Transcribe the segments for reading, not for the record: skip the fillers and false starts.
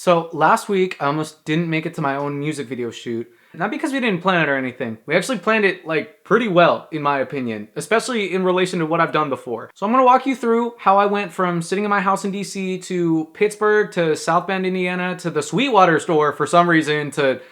So last week, I almost didn't make it to my own music video shoot. Not because we didn't plan it or anything. We actually planned it like pretty well, in my opinion, especially in relation to what I've done before. So I'm gonna walk you through how I went from sitting in my house in DC to Pittsburgh to South Bend, Indiana to the Sweetwater store for some reason to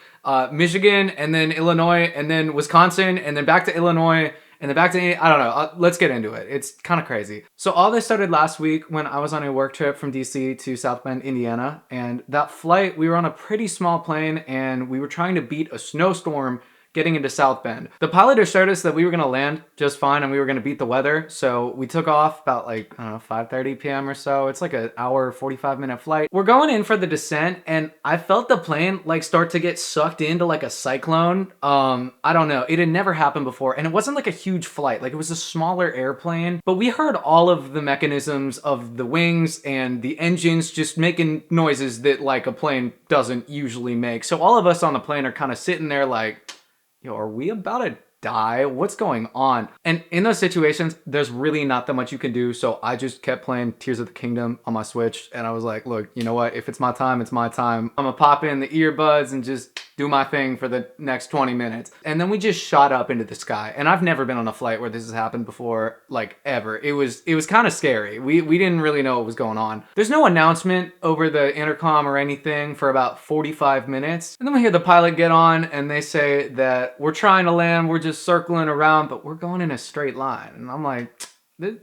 Michigan and then Illinois and then Wisconsin and then back to Illinois and then back to, I don't know, let's get into it. It's kind of crazy. So all this started last week when I was on a work trip from DC to South Bend, Indiana. And that flight, we were on a pretty small plane and we were trying to beat a snowstorm getting into South Bend. The pilot assured us that we were gonna land just fine and we were gonna beat the weather. So we took off about like, I don't know, 5:30 p.m. or so. It's like an hour, 45-minute flight. We're going in for the descent and I felt the plane like start to get sucked into like a cyclone. I don't know. It had never happened before. And it wasn't like a huge flight. Like it was a smaller airplane, but we heard all of the mechanisms of the wings and the engines just making noises that like a plane doesn't usually make. So all of us on the plane are kind of sitting there like, yo, are we about to die? What's going on? And in those situations, there's really not that much you can do. So I just kept playing Tears of the Kingdom on my Switch. And I was like, look, you know what? If it's my time, it's my time. I'm gonna pop in the earbuds and just do my thing for the next 20 minutes. And then we just shot up into the sky. And I've never been on a flight where this has happened before, like ever. It was kind of scary. We didn't really know what was going on. There's no announcement over the intercom or anything for about 45 minutes. And then we hear the pilot get on and they say that we're trying to land, we're just circling around, but we're going in a straight line. And I'm like,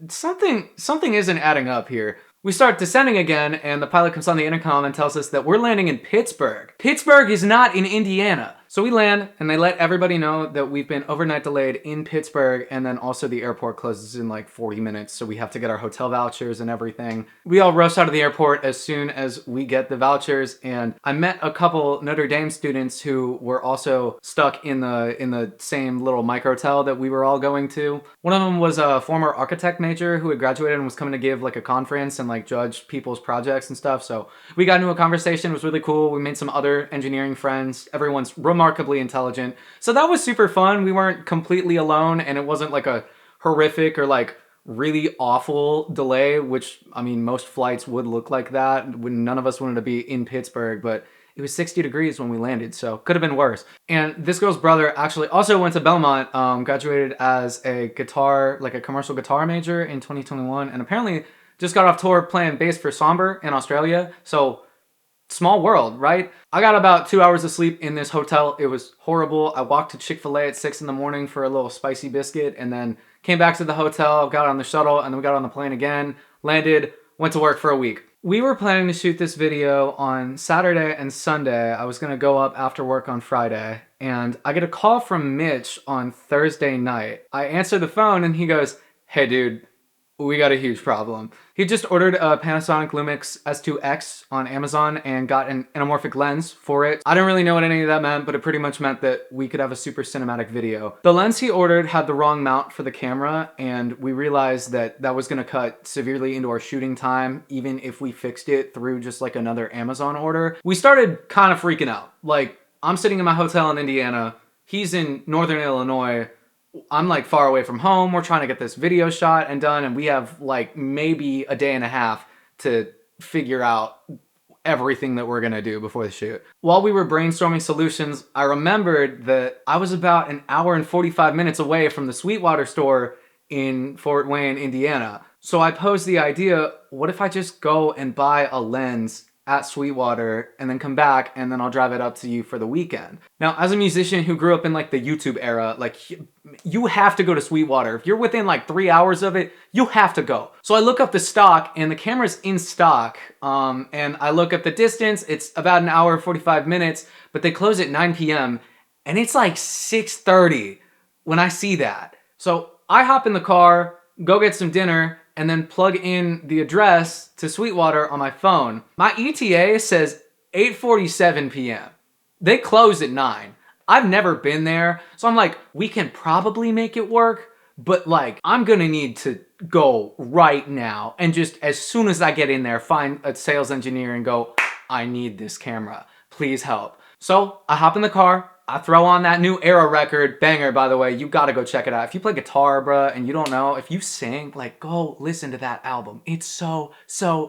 something isn't adding up here. We start descending again, and the pilot comes on the intercom and tells us that we're landing in Pittsburgh. Pittsburgh is not in Indiana. So we land, and they let everybody know that we've been overnight delayed in Pittsburgh, and then also the airport closes in like 40 minutes, so we have to get our hotel vouchers and everything. We all rush out of the airport as soon as we get the vouchers, and I met a couple Notre Dame students who were also stuck in the same little microtel that we were all going to. One of them was a former architect major who had graduated and was coming to give like a conference and like judge people's projects and stuff, so we got into a conversation. It was really cool. We made some other engineering friends. Everyone's remarkably intelligent. So that was super fun. We weren't completely alone and it wasn't like a horrific or like really awful delay, which I mean, most flights would look like that. None of us wanted to be in Pittsburgh, but it was 60 degrees when we landed, so could have been worse. And this girl's brother actually also went to Belmont, graduated as a guitar, like a commercial guitar major in 2021, and apparently just got off tour playing bass for Somber in Australia. So small world, right? I got about 2 hours of sleep in this hotel. It was horrible. I walked to Chick-fil-A at 6 in the morning for a little spicy biscuit and then came back to the hotel, got on the shuttle, and then we got on the plane again, landed, went to work for a week. We were planning to shoot this video on Saturday and Sunday. I was gonna go up after work on Friday, and I get a call from Mitch on Thursday night. I answer the phone and he goes, "Hey dude, we got a huge problem." He just ordered a Panasonic Lumix S2X on Amazon and got an anamorphic lens for it. I didn't really know what any of that meant, but it pretty much meant that we could have a super cinematic video. The lens he ordered had the wrong mount for the camera, and we realized that that was gonna cut severely into our shooting time, even if we fixed it through just like another Amazon order. We started kind of freaking out. Like, I'm sitting in my hotel in Indiana, he's in Northern Illinois, I'm like far away from home. We're trying to get this video shot and done, and we have like maybe a day and a half to figure out everything that we're gonna do before the shoot. While we were brainstorming solutions, I remembered that I was about an hour and 45 minutes away from the Sweetwater store in Fort Wayne, Indiana. So I posed the idea, what if I just go and buy a lens at Sweetwater and then come back and then I'll drive it up to you for the weekend. Now, as a musician who grew up in like the YouTube era, like you have to go to Sweetwater. If you're within like 3 hours of it, you have to go. So I look up the stock and the camera's in stock. And I look up the distance, it's about an hour, 45 minutes, but they close at 9 p.m. and it's like 6:30 when I see that. So I hop in the car, go get some dinner, and then plug in the address to Sweetwater on my phone. My ETA says 8:47 p.m. They close at 9. I've never been there, so I'm like, we can probably make it work, but like, I'm gonna need to go right now, and just as soon as I get in there, find a sales engineer and go, I need this camera, please help. So I hop in the car, I throw on that new Era record, banger by the way, you gotta go check it out. If you play guitar, bruh, and you don't know, if you sing, like go listen to that album. It's so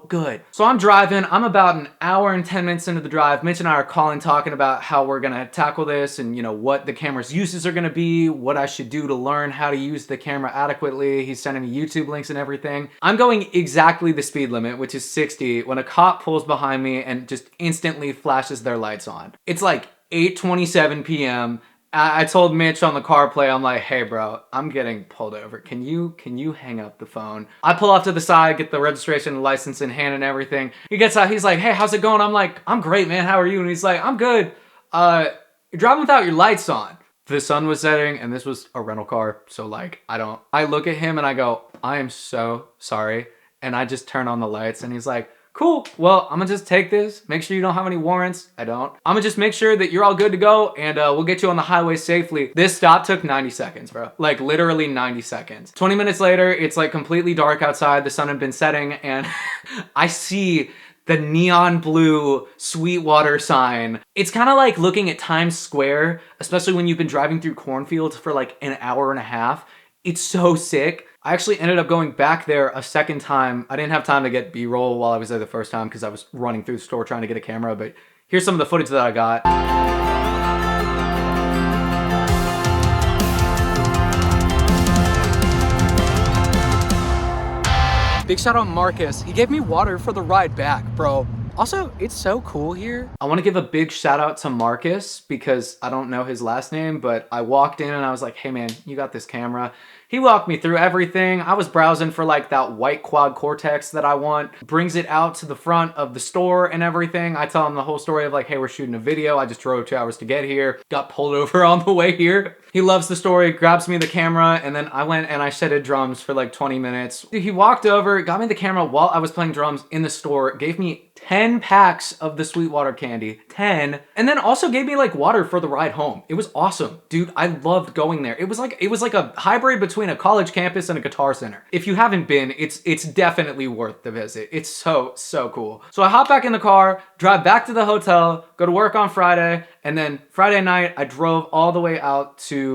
good. So I'm driving, I'm about an hour and 10 minutes into the drive. Mitch and I are calling, talking about how we're gonna tackle this and you know what the camera's uses are gonna be, what I should do to learn how to use the camera adequately. He's sending me YouTube links and everything. I'm going exactly the speed limit, which is 60, when a cop pulls behind me and just instantly flashes their lights on. It's like 8:27 p.m. I told Mitch on the CarPlay, I'm like, hey bro, I'm getting pulled over. Can you hang up the phone? I pull off to the side, get the registration, license in hand and everything. He gets out, he's like, hey, how's it going? I'm like, I'm great, man, how are you? And he's like, I'm good. You're driving without your lights on. The sun was setting and this was a rental car. So like, I look at him and I go, I am so sorry. And I just turn on the lights and he's like, cool, well, I'm gonna just take this. Make sure you don't have any warrants. I don't. I'm gonna just make sure that you're all good to go and we'll get you on the highway safely. This stop took 90 seconds, bro. Like literally 90 seconds. 20 minutes later, it's like completely dark outside. The sun had been setting and I see the neon blue Sweetwater sign. It's kind of like looking at Times Square, especially when you've been driving through cornfields for like an hour and a half. It's so sick. I actually ended up going back there a second time. I didn't have time to get B-roll while I was there the first time because I was running through the store trying to get a camera, but here's some of the footage that I got. Big shout out Marcus. He gave me water for the ride back, bro. Also, it's so cool here. I want to give a big shout out to Marcus because I don't know his last name, but I walked in and I was like, hey man, you got this camera. He walked me through everything. I was browsing for like that white quad Cortex that I want. Brings it out to the front of the store and everything. I tell him the whole story of like, hey, we're shooting a video. I just drove 2 hours to get here. Got pulled over on the way here. He loves the story, grabs me the camera, and then I went and I shedded drums for like 20 minutes. He walked over, got me the camera while I was playing drums in the store, gave me 10 packs of the Sweetwater candy, 10, and then also gave me like water for the ride home. It was awesome. Dude, I loved going there. It was like a hybrid between a college campus and a guitar center. If you haven't been, it's definitely worth the visit. It's so cool. So I hop back in the car, drive back to the hotel, go to work on Friday, and then Friday night, I drove all the way out to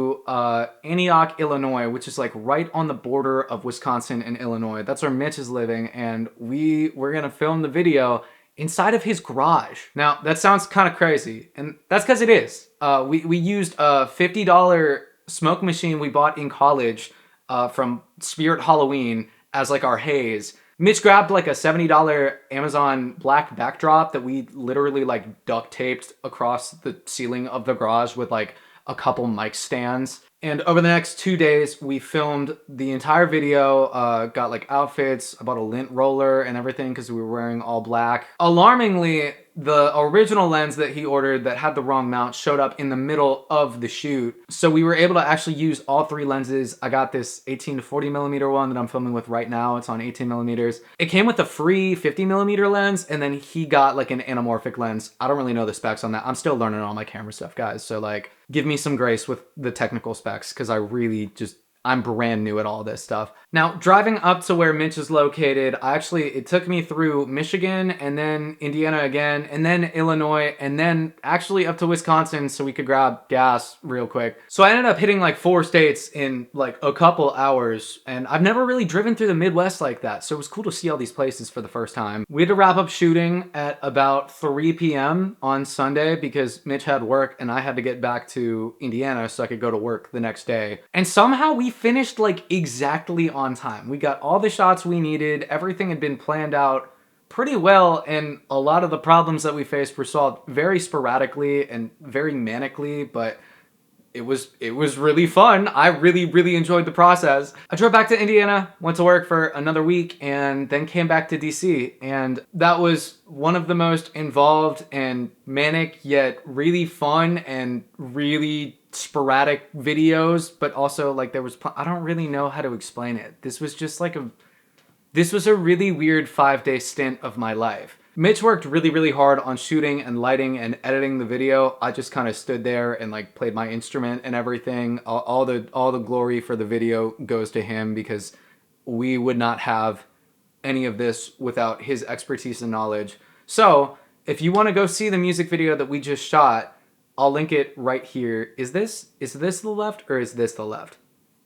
Antioch, Illinois, which is like right on the border of Wisconsin and Illinois. That's where Mitch is living, and we were gonna film the video inside of his garage. Now, that sounds kind of crazy, and that's because it is. We used a $50 smoke machine we bought in college from Spirit Halloween as like our haze. Mitch grabbed like a $70 Amazon black backdrop that we literally like duct taped across the ceiling of the garage with like a couple mic stands. And over the next 2 days, we filmed the entire video, got like outfits, I bought a lint roller and everything because we were wearing all black. Alarmingly, the original lens that he ordered that had the wrong mount showed up in the middle of the shoot. So we were able to actually use all three lenses. I got this 18 to 40 millimeter one that I'm filming with right now. It's on 18 millimeters. It came with a free 50 millimeter lens, and then he got like an anamorphic lens. I don't really know the specs on that. I'm still learning all my camera stuff, guys. So like, give me some grace with the technical specs because I'm brand new at all this stuff. Now, driving up to where Mitch is located, it took me through Michigan and then Indiana again, and then Illinois, and then actually up to Wisconsin so we could grab gas real quick. So I ended up hitting like 4 states in like a couple hours, and I've never really driven through the Midwest like that, so it was cool to see all these places for the first time. We had to wrap up shooting at about 3 p.m. on Sunday because Mitch had work and I had to get back to Indiana so I could go to work the next day. And somehow we finished like exactly on time. We got all the shots we needed. Everything had been planned out pretty well, and a lot of the problems that we faced were solved very sporadically and very manically, but it was really fun. I really enjoyed the process. I drove back to Indiana, went to work for another week, and then came back to DC. And that was one of the most involved and manic yet really fun and really sporadic videos, but also like I don't really know how to explain it. This was a really weird 5-day stint of my life. Mitch worked really hard on shooting and lighting and editing the video. I just kind of stood there and like played my instrument and everything. All the glory for the video goes to him because we would not have any of this without his expertise and knowledge. So if you want to go see the music video that we just shot, I'll link it right here. Is this the left or is this the left?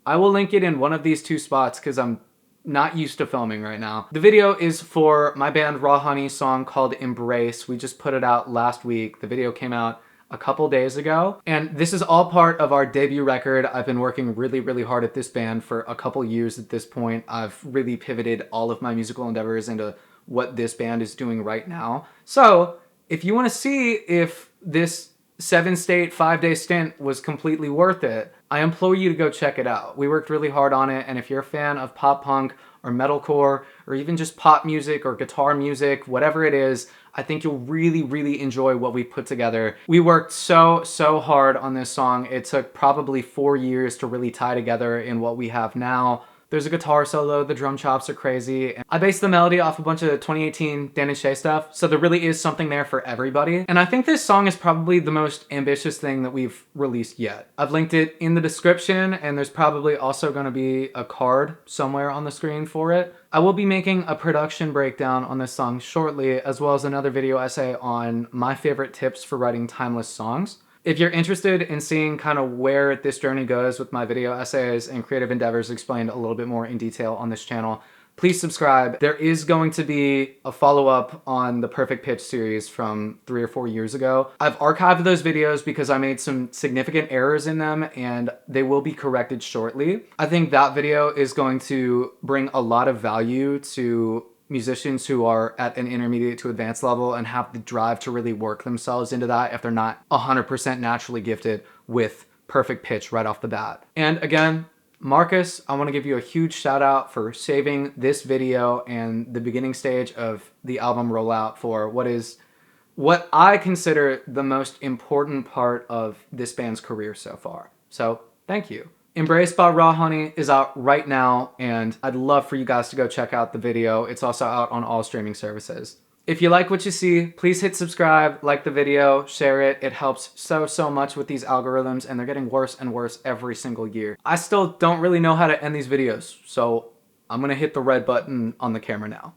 I will link it in one of these two spots because I'm not used to filming right now. The video is for my band Raw Honey's song called Embrace. We just put it out last week. The video came out a couple days ago. And this is all part of our debut record. I've been working really, really hard at this band for a couple years at this point. I've really pivoted all of my musical endeavors into what this band is doing right now. So if you want to see if this 7-state, 5-day stint was completely worth it, I implore you to go check it out. We worked really hard on it, and if you're a fan of pop punk or metalcore or even just pop music or guitar music, whatever it is, I think you'll really, really enjoy what we put together. We worked so hard on this song. It took probably 4 years to really tie together in what we have now. There's a guitar solo, the drum chops are crazy. I based the melody off a bunch of 2018 Dan and Shay stuff, so there really is something there for everybody. And I think this song is probably the most ambitious thing that we've released yet. I've linked it in the description, and there's probably also gonna be a card somewhere on the screen for it. I will be making a production breakdown on this song shortly, as well as another video essay on my favorite tips for writing timeless songs. If you're interested in seeing kind of where this journey goes with my video essays and creative endeavors explained a little bit more in detail on this channel, please subscribe. There is going to be a follow-up on the Perfect Pitch series from 3 or 4 years ago. I've archived those videos because I made some significant errors in them and they will be corrected shortly. I think that video is going to bring a lot of value to musicians who are at an intermediate to advanced level and have the drive to really work themselves into that if they're not 100% naturally gifted with perfect pitch right off the bat. And again, Marcus, I want to give you a huge shout out for saving this video and the beginning stage of the album rollout for what I consider the most important part of this band's career so far. So thank you. Embrace by Raw Honey is out right now, and I'd love for you guys to go check out the video. It's also out on all streaming services. If you like what you see, please hit subscribe, like the video, share it. It helps so much with these algorithms, and they're getting worse and worse every single year. I still don't really know how to end these videos, so I'm gonna hit the red button on the camera now.